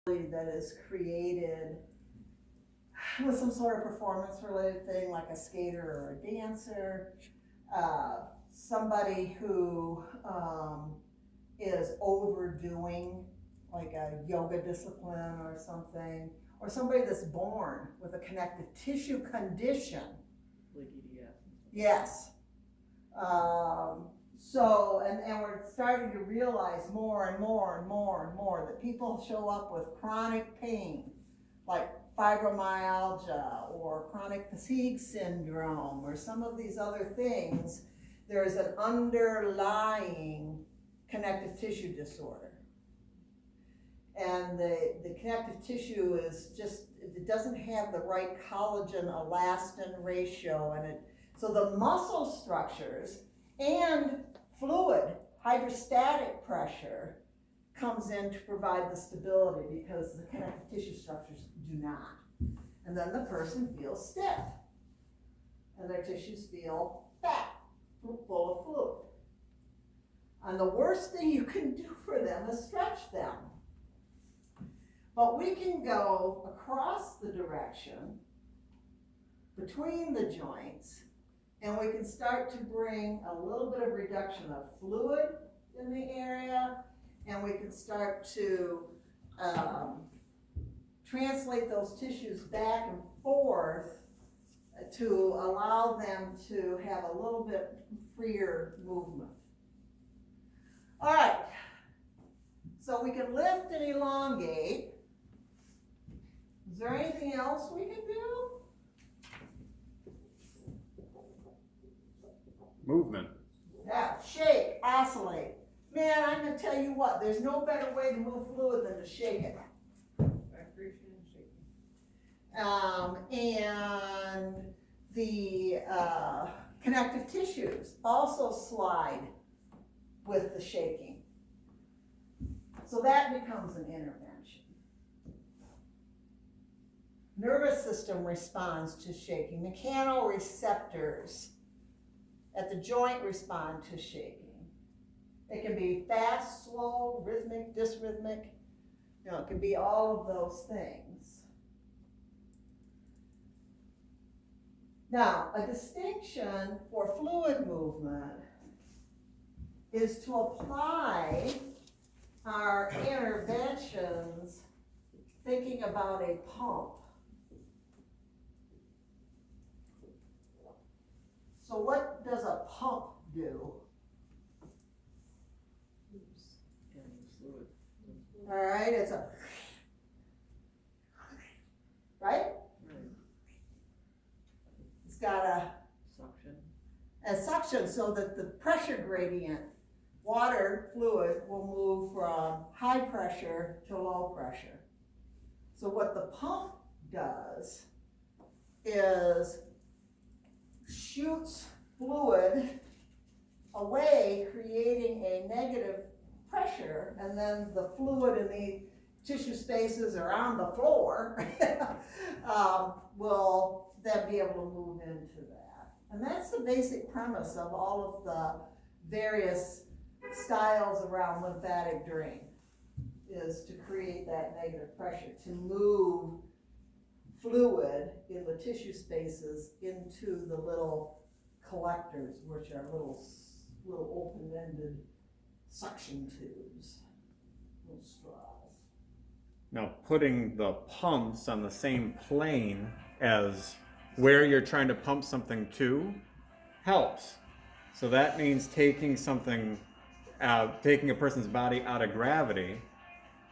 that is created with some sort of performance related thing like a skater or a dancer, somebody who is overdoing like a yoga discipline or something, or somebody that's born with a connective tissue condition. Like EDS. Yes. And we're starting to realize more and more that people show up with chronic pain, like fibromyalgia or chronic fatigue syndrome or some of these other things. There's an underlying connective tissue disorder. And the connective tissue is just, it doesn't have the right collagen-elastin ratio in it. So the muscle structures and fluid, hydrostatic pressure comes in to provide the stability because the connective tissue structures do not. And then the person feels stiff and their tissues feel fat, full of fluid. And the worst thing you can do for them is stretch them. But we can go across the direction between the joints, and we can start to bring a little bit of reduction of fluid in the area, and we can start to translate those tissues back and forth to allow them to have a little bit freer movement. All right, so we can lift and elongate. Is there anything else we can do? Movement. Yeah, shake, oscillate. Man, I'm gonna tell you what, there's no better way to move fluid than to shake it. Vibration and shaking. And the connective tissues also slide with the shaking. So that becomes an intervention. Nervous system responds to shaking. Mechanoreceptors at the joint respond to shaking. It can be fast, slow, rhythmic, dysrhythmic. You know, it can be all of those things. Now, a distinction for fluid movement is to apply our interventions thinking about a pump. So what does a pump do? And fluid. All right, it's a, right? Right. It's got a suction so that the pressure gradient, water fluid, will move from high pressure to low pressure. So what the pump does is shoots fluid away, creating a negative pressure, and then the fluid in the tissue spaces around the floor will then be able to move into that. And that's the basic premise of all of the various styles around lymphatic drain, is to create that negative pressure, to move fluid in the tissue spaces into the little collectors, which are little open-ended suction tubes, little straws. Now, putting the pumps on the same plane as where you're trying to pump something to helps. So that means taking something, taking a person's body out of gravity,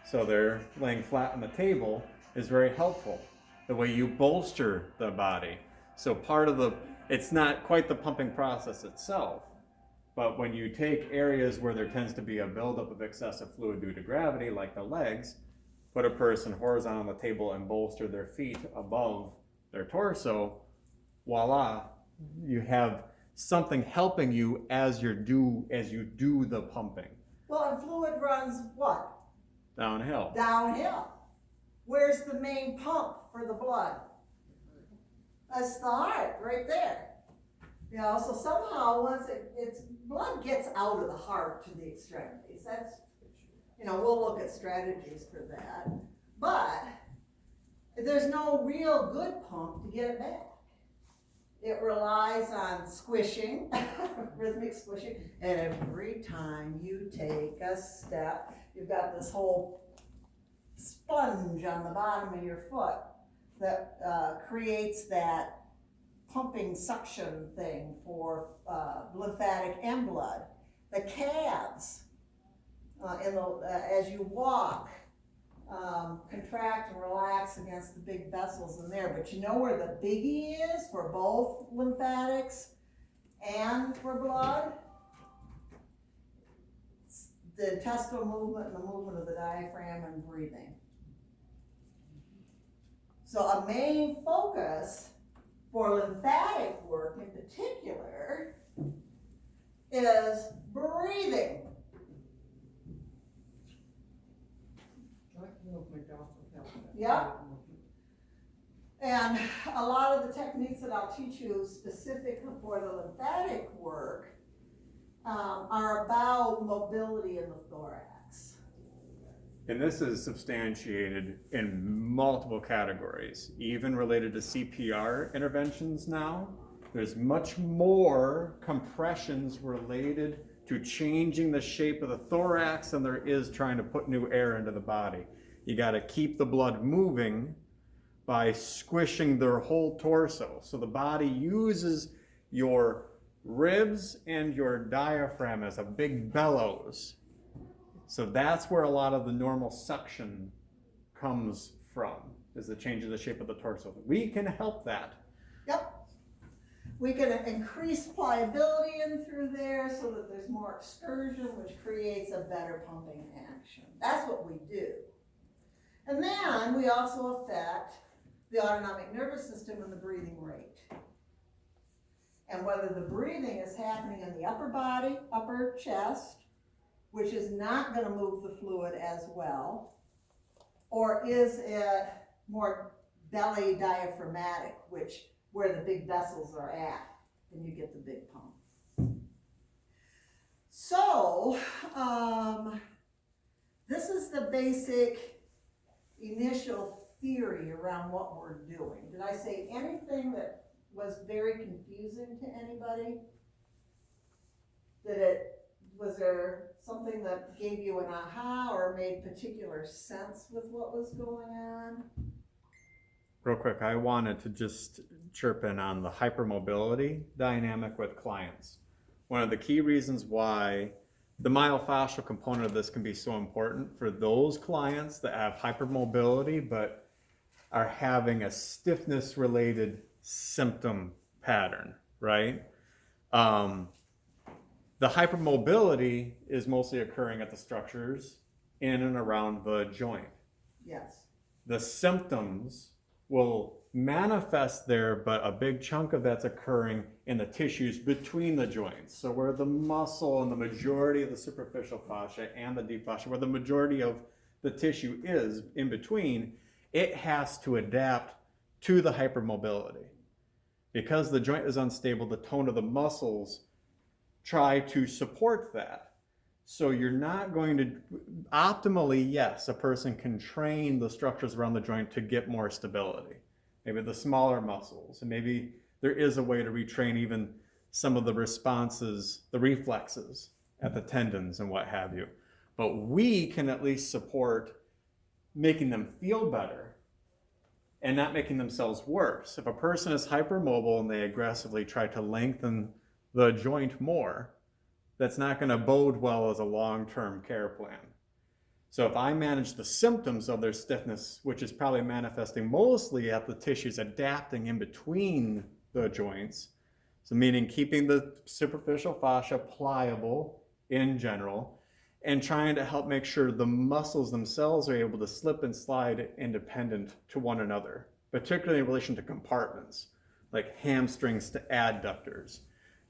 so they're laying flat on the table, is very helpful. The way you bolster the body. So part of it's not quite the pumping process itself, but when you take areas where there tends to be a buildup of excessive fluid due to gravity, like the legs, put a person horizontal on the table and bolster their feet above their torso, voila, you have something helping you as you do the pumping. Well, and fluid runs what? Downhill. Downhill. Where's the main pump for the blood? That's the heart, right there. You know, so somehow once it's blood gets out of the heart to the extremities. That's, you know, we'll look at strategies for that. But there's no real good pump to get it back. It relies on squishing, rhythmic squishing, and every time you take a step, you've got this whole sponge on the bottom of your foot that creates that pumping suction thing for lymphatic and blood. The calves, as you walk, contract and relax against the big vessels in there. But you know where the biggie is for both lymphatics and for blood? It's the intestinal movement and the movement of the diaphragm and breathing. So a main focus for lymphatic work in particular is breathing. Yep. And a lot of the techniques that I'll teach you specific for the lymphatic work are about mobility in the thorax. And this is substantiated in multiple categories, even related to CPR interventions now. There's much more compressions related to changing the shape of the thorax than there is trying to put new air into the body. You got to keep the blood moving by squishing their whole torso. So the body uses your ribs and your diaphragm as a big bellows. So that's where a lot of the normal suction comes from, is the change of the shape of the torso. We can help that. Yep. We can increase pliability in through there so that there's more excursion, which creates a better pumping action. That's what we do. And then we also affect the autonomic nervous system and the breathing rate. And whether the breathing is happening in the upper body, upper chest, which is not going to move the fluid as well, or is it more belly diaphragmatic, where the big vessels are at, and you get the big pump. So, this is the basic initial theory around what we're doing. Did I say anything that was very confusing to anybody? Was there something that gave you an aha or made particular sense with what was going on? Real quick, I wanted to just chirp in on the hypermobility dynamic with clients. One of the key reasons why the myofascial component of this can be so important for those clients that have hypermobility but are having a stiffness related symptom pattern, right? The hypermobility is mostly occurring at the structures in and around the joint. Yes. The symptoms will manifest there, but a big chunk of that's occurring in the tissues between the joints. So where the muscle and the majority of the superficial fascia and the deep fascia, where the majority of the tissue is in between, it has to adapt to the hypermobility. Because the joint is unstable, the tone of the muscles try to support that. So you're not going to, optimally, yes, a person can train the structures around the joint to get more stability. Maybe the smaller muscles, and maybe there is a way to retrain even some of the responses, the reflexes at the tendons and what have you. But we can at least support making them feel better and not making themselves worse. If a person is hypermobile and they aggressively try to lengthen the joint more, that's not going to bode well as a long-term care plan. So if I manage the symptoms of their stiffness, which is probably manifesting mostly at the tissues adapting in between the joints, so meaning keeping the superficial fascia pliable in general, and trying to help make sure the muscles themselves are able to slip and slide independent to one another, particularly in relation to compartments, like hamstrings to adductors,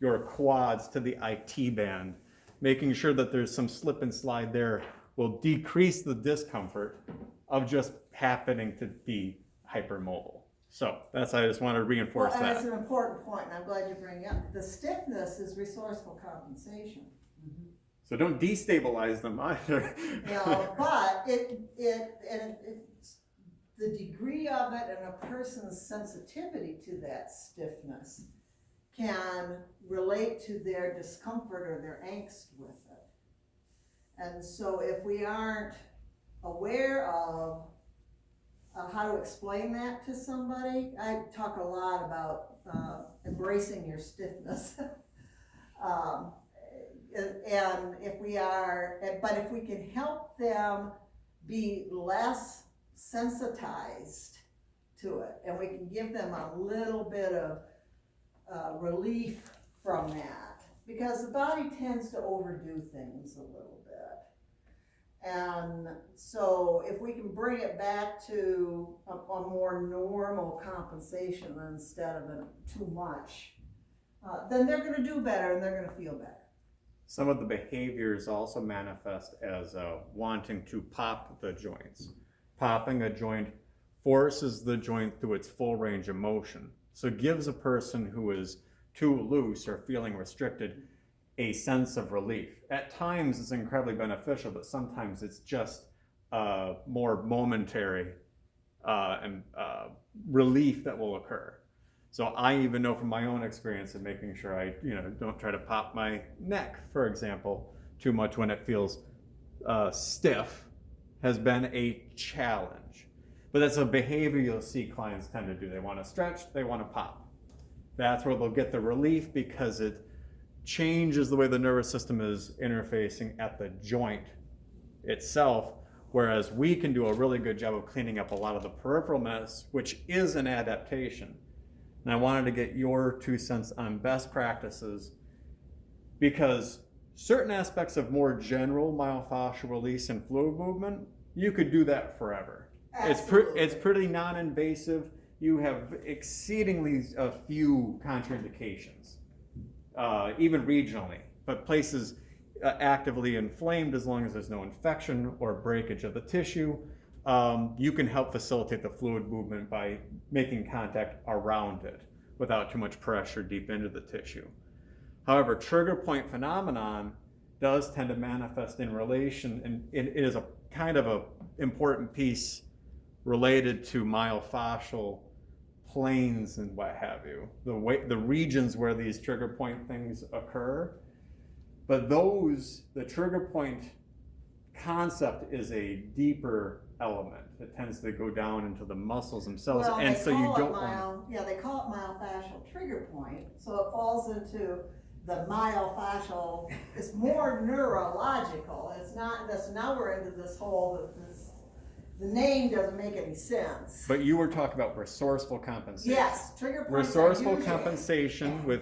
your quads to the IT band, making sure that there's some slip and slide there will decrease the discomfort of just happening to be hypermobile. So that's, I just want to reinforce and that. That's an important point, and I'm glad you bring it up. The stiffness is resourceful compensation. So don't destabilize them either. But the degree of of it and a person's sensitivity to that stiffness can relate to their discomfort or their angst with it. And so if we aren't aware of how to explain that to somebody, I talk a lot about embracing your stiffness. And if we can help them be less sensitized to it, and we can give them a little bit of relief from that, because the body tends to overdo things a little bit. And so if we can bring it back to a more normal compensation instead of too much, then they're going to do better and they're going to feel better. Some of the behaviors also manifest as wanting to pop the joints. Popping a joint forces the joint through its full range of motion. So it gives a person who is too loose or feeling restricted a sense of relief. At times it's incredibly beneficial, but sometimes it's just more momentary relief that will occur. So I even know from my own experience of making sure I don't try to pop my neck, for example, too much when it feels stiff has been a challenge. But that's a behavior you'll see clients tend to do. They want to stretch, they want to pop. That's where they'll get the relief because it changes the way the nervous system is interfacing at the joint itself, whereas we can do a really good job of cleaning up a lot of the peripheral mess, which is an adaptation. And I wanted to get your 2 cents on best practices, because certain aspects of more general myofascial release and fluid movement, you could do that forever. Absolutely. It's pretty non-invasive. You have exceedingly a few contraindications, even regionally, but places actively inflamed, as long as there's no infection or breakage of the tissue, you can help facilitate the fluid movement by making contact around it without too much pressure deep into the tissue. However, trigger point phenomenon does tend to manifest in relation, and it is a kind of a important piece related to myofascial planes and what have you, the regions where these trigger point things occur. But the trigger point concept is a deeper element. It tends to go down into the muscles themselves, Well, and so you don't want. they call it myofascial trigger point, so it falls into the myofascial. It's more neurological. It's not this. Now we're into this whole. The name doesn't make any sense. But you were talking about resourceful compensation. Yes, trigger points. Resourceful compensation with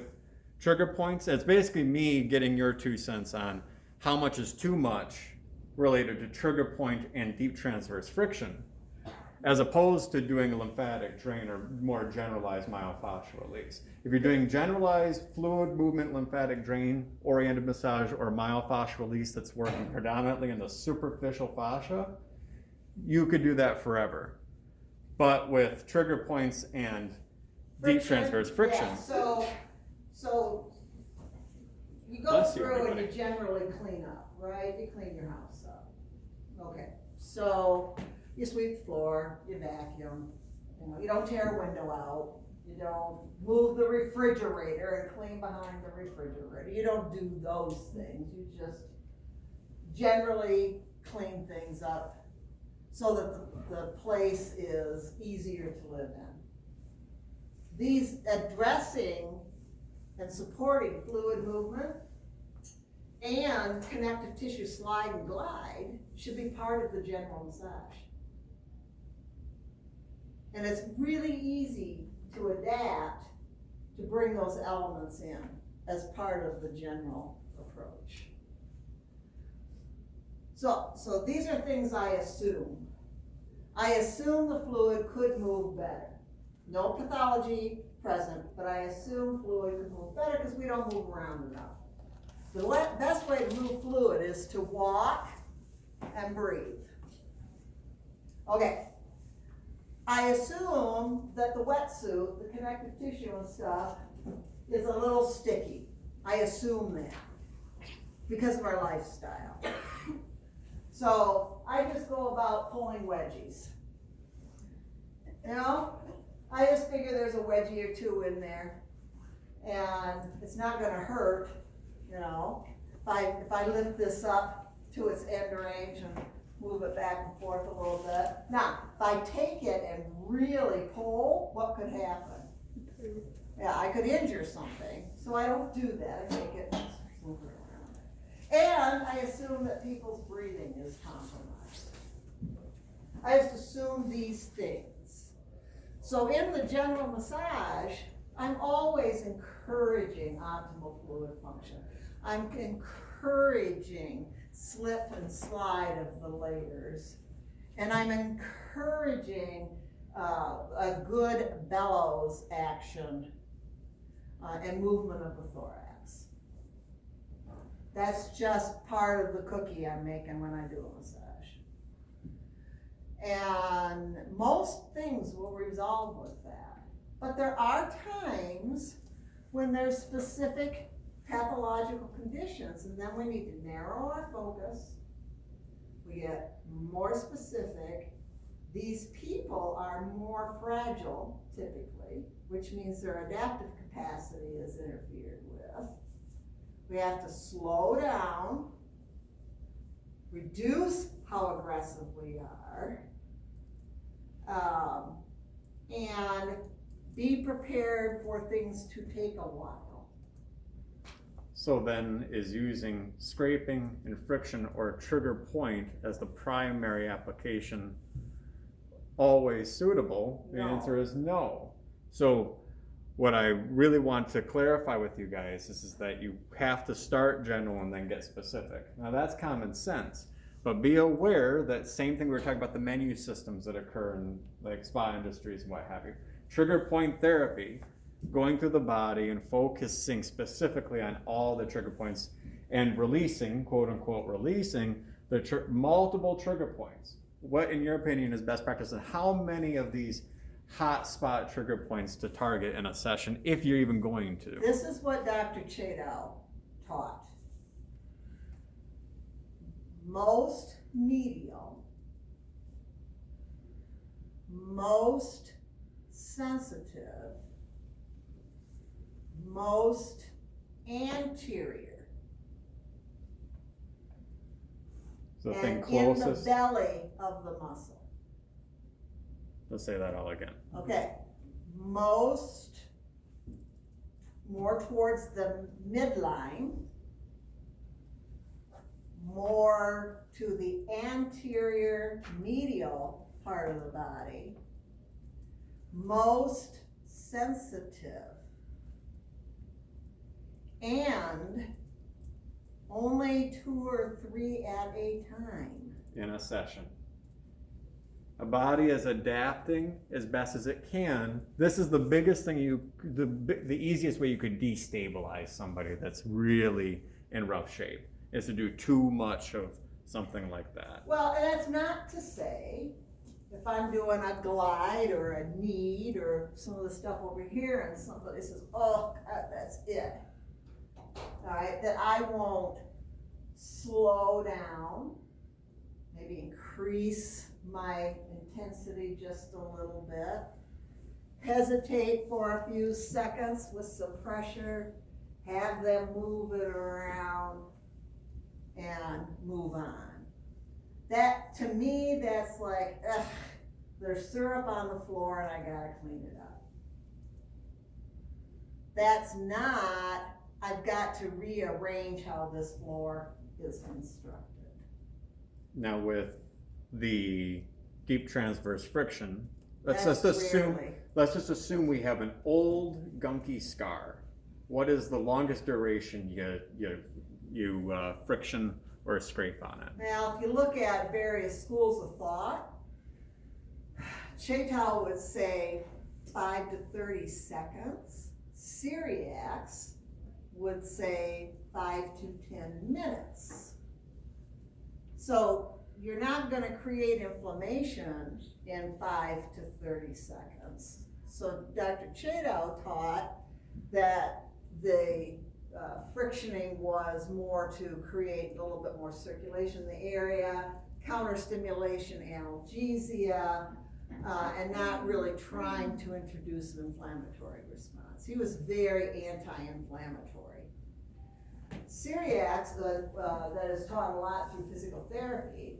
trigger points. It's basically me getting your 2 cents on how much is too much related to trigger point and deep transverse friction, as opposed to doing a lymphatic drain or more generalized myofascial release. If you're doing generalized fluid movement lymphatic drain, oriented massage, or myofascial release that's working predominantly in the superficial fascia, you could do that forever. But with trigger points and deep transverse friction. Yeah, so you go Bless you, through and everybody. you generally clean up, right? You clean your house up. Okay, so you sweep the floor, you vacuum, you don't tear a window out, you don't move the refrigerator and clean behind the refrigerator. You don't do those things. You just generally clean things up so that the place is easier to live in. These addressing and supporting fluid movement and connective tissue slide and glide should be part of the general massage. And it's really easy to adapt to bring those elements in as part of the general approach. So these are things I assume. I assume the fluid could move better. No pathology present, but I assume fluid could move better because we don't move around enough. The best way to move fluid is to walk and breathe. Okay. I assume that the wetsuit, the connective tissue and stuff, is a little sticky. I assume that because of our lifestyle. So I just go about pulling wedgies. You know, I just figure there's a wedgie or two in there, and it's not gonna hurt, you know. If I lift this up to its end range and move it back and forth a little bit. Now, if I take it and really pull, what could happen? Yeah, I could injure something, so I don't do that. I take it and move it around. And I assume that people's breathing is compromised. I just assume these things. So in the general massage, I'm always encouraging optimal fluid function. I'm encouraging slip and slide of the layers. And I'm encouraging a good bellows action and movement of the thorax. That's just part of the cookie I'm making when I do a massage. And most things will resolve with that. But there are times when there's specific pathological conditions, and then we need to narrow our focus. We get more specific. These people are more fragile, typically, which means their adaptive capacity is interfered with. We have to slow down, reduce how aggressive we are, and be prepared for things to take a while. So then, is using scraping and friction or a trigger point as the primary application always suitable? The No. answer is no. So what I really want to clarify with you guys is that you have to start general and then get specific. Now that's common sense, but be aware that same thing we were talking about, the menu systems that occur in like spa industries and what have you. Trigger point therapy, going through the body and focusing specifically on all the trigger points and releasing, quote unquote, releasing the multiple trigger points. What, in your opinion, is best practice, and how many of these hot spot trigger points to target in a session, if you're even going to? This is what Dr. Chadow taught. Most medial, most sensitive, most anterior, So and think in the closest. belly of the muscle. Let's say that all again. Okay, most, more towards the midline, more to the anterior medial part of the body, most sensitive, and only 2 or 3 at a time. In a session. A body is adapting as best as it can. This is the biggest thing the easiest way you could destabilize somebody that's really in rough shape, is to do too much of something like that. Well, and that's not to say, if I'm doing a glide or a knead or some of the stuff over here and somebody says, oh, God, that's it. All right, that I won't slow down, maybe increase my intensity just a little bit, hesitate for a few seconds with some pressure, have them move it around, and move on. That, to me, that's like, ugh, there's syrup on the floor and I gotta clean it up. That's not, I've got to rearrange how this floor is constructed. Now with the deep transverse friction, let's That's just rarely. assume we have an old gunky scar. What is the longest duration you friction or scrape on it? Now, if you look at various schools of thought, Chatal would say 5 to 30 seconds. Syriacs would say 5 to 10 minutes. So you're not going to create inflammation in 5 to 30 seconds. So Dr. Chadow taught that the frictioning was more to create a little bit more circulation in the area, counter-stimulation analgesia, and not really trying to introduce an inflammatory response. He was very anti-inflammatory. Cyriax, that is taught a lot through physical therapy,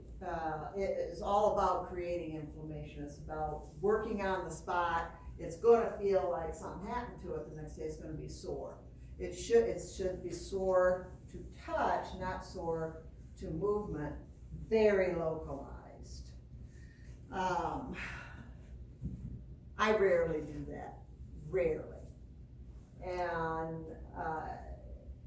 it is all about creating inflammation. It's about working on the spot. It's going to feel like something happened to it the next day. It's going to be sore. It should be sore to touch, not sore to movement, very localized. I rarely do that, rarely. And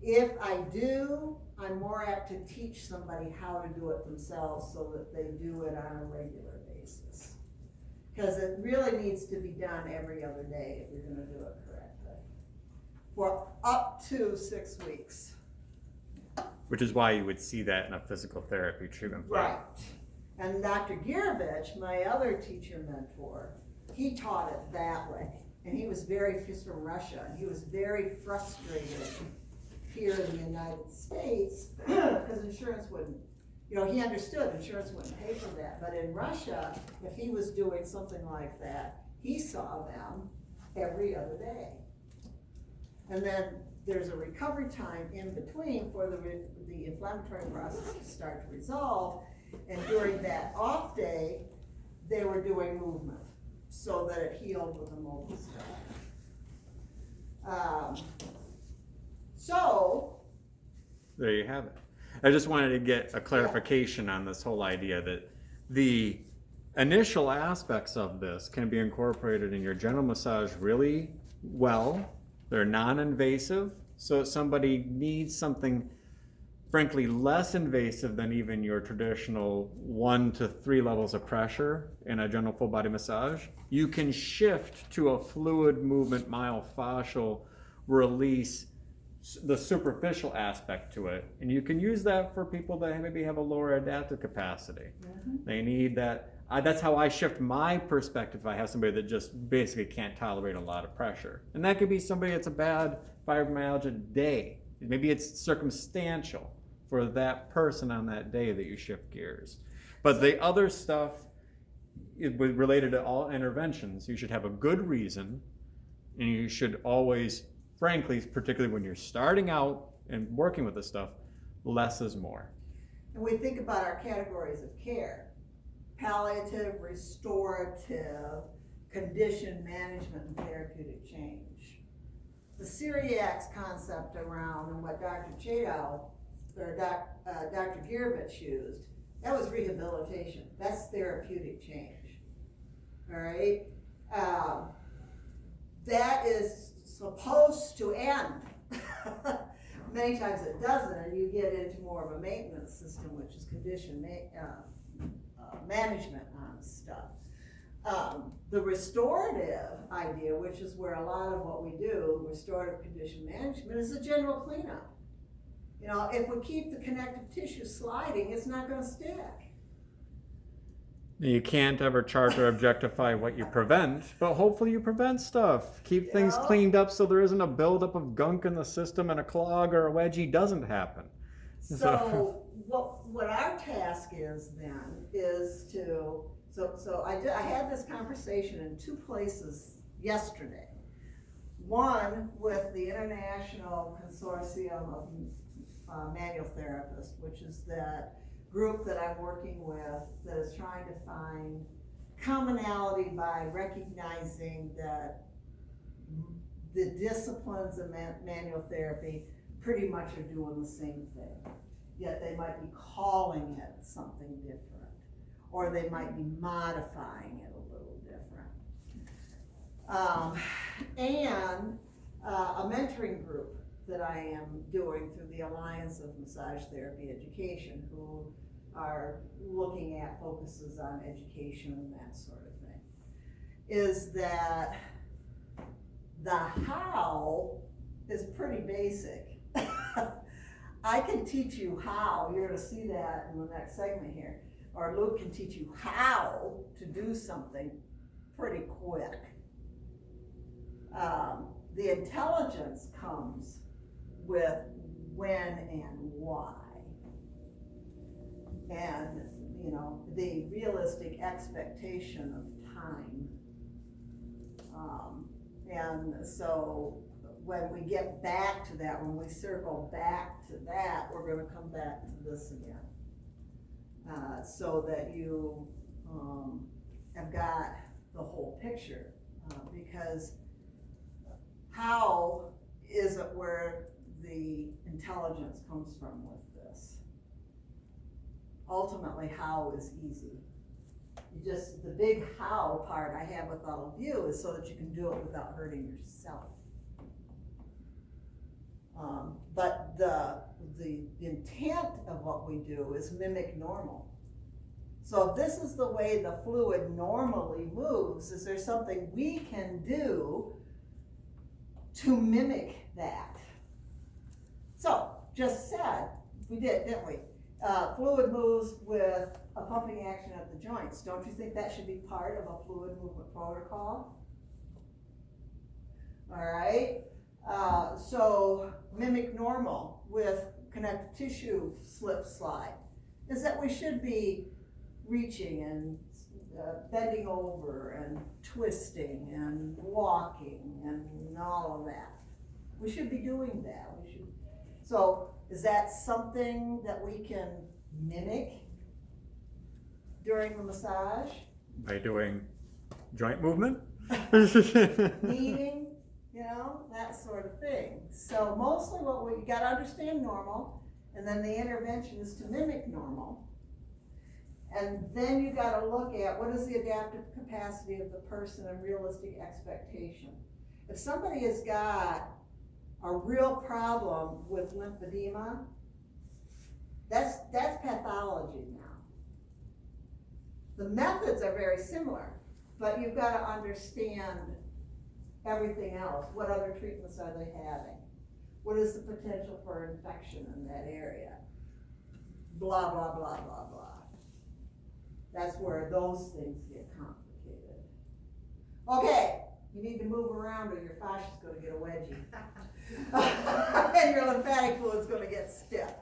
if I do, I'm more apt to teach somebody how to do it themselves so that they do it on a regular basis. Because it really needs to be done every other day if you're going to do it correctly. For up to 6 weeks. Which is why you would see that in a physical therapy treatment plan. Right. And Dr. Girovich, my other teacher mentor, he taught it that way. And he's from Russia, and he was very frustrated here in the United States because insurance wouldn't, he understood insurance wouldn't pay for that. But in Russia, if he was doing something like that, he saw them every other day. And then there's a recovery time in between for the inflammatory process to start to resolve. And during that off day, they were doing movement so that it healed with the mobile stuff. So there you have it. I just wanted to get a clarification on this whole idea that the initial aspects of this can be incorporated in your general massage really well. They're non-invasive, so if somebody needs something frankly less invasive than even your traditional 1 to 3 levels of pressure in a general full body massage, you can shift to a fluid movement myofascial release, the superficial aspect to it, and you can use that for people that maybe have a lower adaptive capacity. They need that. That's how I shift my perspective if I have somebody that just basically can't tolerate a lot of pressure. And that could be somebody that's a bad fibromyalgia day. Maybe it's circumstantial for that person on that day that you shift gears. But the other stuff is related to all interventions. You should have a good reason, and you should always, frankly, particularly when you're starting out and working with this stuff, less is more. And we think about our categories of care: palliative, restorative, condition management, and therapeutic change. The Cyriax concept around and what Dr. Chadow or Dr. Girovich used, that was rehabilitation. That's therapeutic change. All right? That is supposed to end. Many times it doesn't, and you get into more of a maintenance system, which is condition management on stuff. The restorative idea, which is where a lot of what we do, restorative condition management, is a general cleanup. If we keep the connective tissue sliding, it's not going to stick. You can't ever chart or objectify what you prevent, but hopefully you prevent stuff. Keep things cleaned up so there isn't a buildup of gunk in the system and a clog or a wedgie doesn't happen. So what our task is then is to, I had this conversation in 2 places yesterday. One with the International Consortium of Manual Therapists, which is that group that I'm working with that is trying to find commonality by recognizing that the disciplines of manual therapy pretty much are doing the same thing, yet they might be calling it something different, or they might be modifying it a little different. And a mentoring group that I am doing through the Alliance of Massage Therapy Education, who are looking at focuses on education and that sort of thing, is that the how is pretty basic. I can teach you how, you're going to see that in the next segment here, or Luke can teach you how to do something pretty quick. The intelligence comes with when and why. And, the realistic expectation of time. And so when we get back to that, when we circle back to that, we're gonna come back to this again. So that you have got the whole picture, because how is it where the intelligence comes from with this? Ultimately, how is easy. You just, the big how part I have with all of you is so that you can do it without hurting yourself. But the intent of what we do is mimic normal. So if this is the way the fluid normally moves, is there something we can do to mimic that? So, just said, we did, didn't we? Fluid moves with a pumping action at the joints. Don't you think that should be part of a fluid movement protocol? All right. So mimic normal with connective tissue slip slide is that we should be reaching and bending over and twisting and walking and all of that. We should be doing that. We should. So is that something that we can mimic during the massage? By doing joint movement? Kneading, you know, that sort of thing. So mostly what you gotta understand normal, and then the intervention is to mimic normal. And then you gotta look at what is the adaptive capacity of the person and realistic expectation. If somebody has got a real problem with lymphedema, that's pathology now. The methods are very similar, but you've got to understand everything else. What other treatments are they having? What is the potential for infection in that area? Blah, blah, blah, blah, blah. That's where those things get complicated. Okay, you need to move around or your fascia's going to get a wedgie. And your lymphatic fluid's going to get stiff.